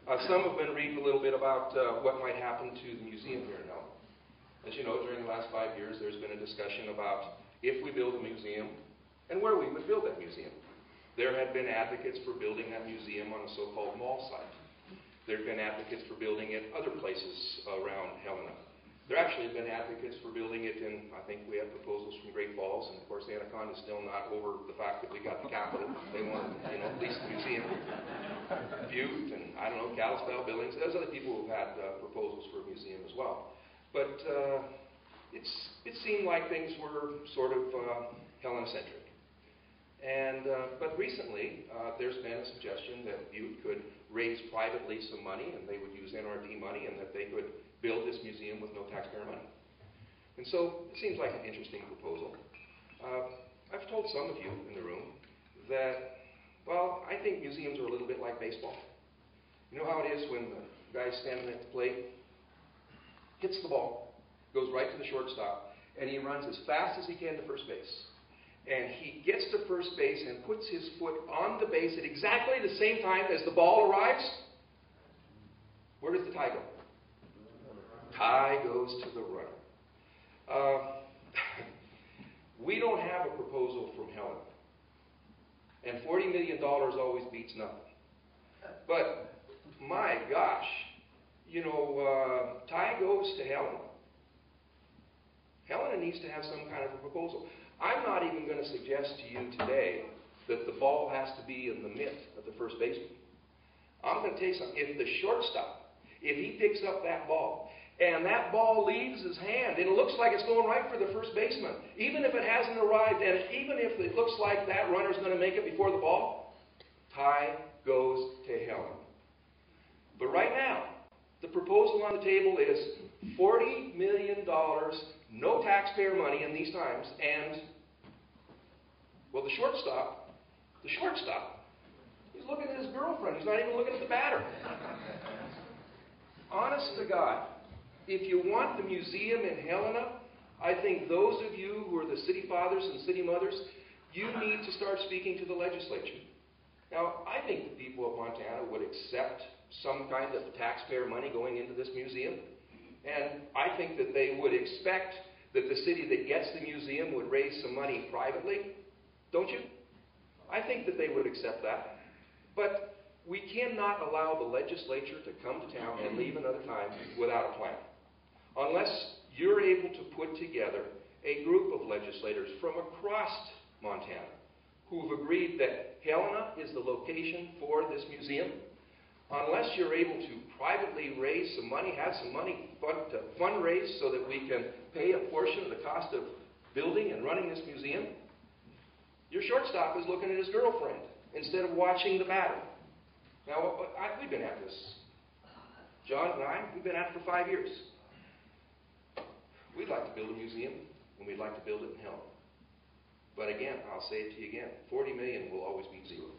Some have been reading a little bit about what might happen to the museum here in Helena. As you know, during the last 5 years, there's been a discussion about if we build a museum and where we would build that museum. There have been advocates for building that museum on a so-called mall site. There have been advocates for building it other places around Helena. There actually have been advocates for building it in, I think we have proposals from Great Falls, and of course the Anaconda is still not over the fact that we got the capital. They want, at least the museum. Butte and, I don't know, Kalispell, Billings. There's other people who've had proposals for a museum as well. But it seemed like things were sort of Helena-centric. But recently, there's been a suggestion that Butte could raise privately some money, and they would use NRD money, and that they could build this museum with no taxpayer money. And so it seems like an interesting proposal. I've told some of you in the room that, well, I think museums are a little bit like baseball. You know how it is when the guy's standing at the plate, hits the ball, goes right to the shortstop, and he runs as fast as he can to first base. And he gets to first base and puts his foot on the base at exactly the same time as the ball arrives. Where does the tie go? Tie goes to the runner. We don't have a proposal from Helena. And $40 million always beats nothing. But, my gosh, tie goes to Helena. Helena needs to have some kind of a proposal. I'm not even going to suggest to you today that the ball has to be in the mitt of the first baseman. I'm going to tell you something. If the shortstop, if he picks up that ball, and that ball leaves his hand, and it looks like it's going right for the first baseman, even if it hasn't arrived, and even if it looks like that runner's going to make it before the ball, tie goes to Helena. But right now, the proposal on the table is $40 million, no taxpayer money in these times, and, well, the shortstop, he's looking at his girlfriend. He's not even looking at the batter. Honest to God, if you want the museum in Helena, I think those of you who are the city fathers and city mothers, you need to start speaking to the legislature. Now, I think the people of Montana would accept some kind of taxpayer money going into this museum. And I think that they would expect that the city that gets the museum would raise some money privately. Don't you? I think that they would accept that. But we cannot allow the legislature to come to town and leave another time without a plan. Unless you're able to put together a group of legislators from across Montana who have agreed that Helena is the location for this museum, unless you're able to privately raise some money, have some money to fundraise so that we can pay a portion of the cost of building and running this museum, your shortstop is looking at his girlfriend instead of watching the batter. Now, we've been at this. John and I, we've been at it for 5 years. We'd like to build a museum, and we'd like to build it in Helena. But again, I'll say it to you again, $40 million will always beat zero.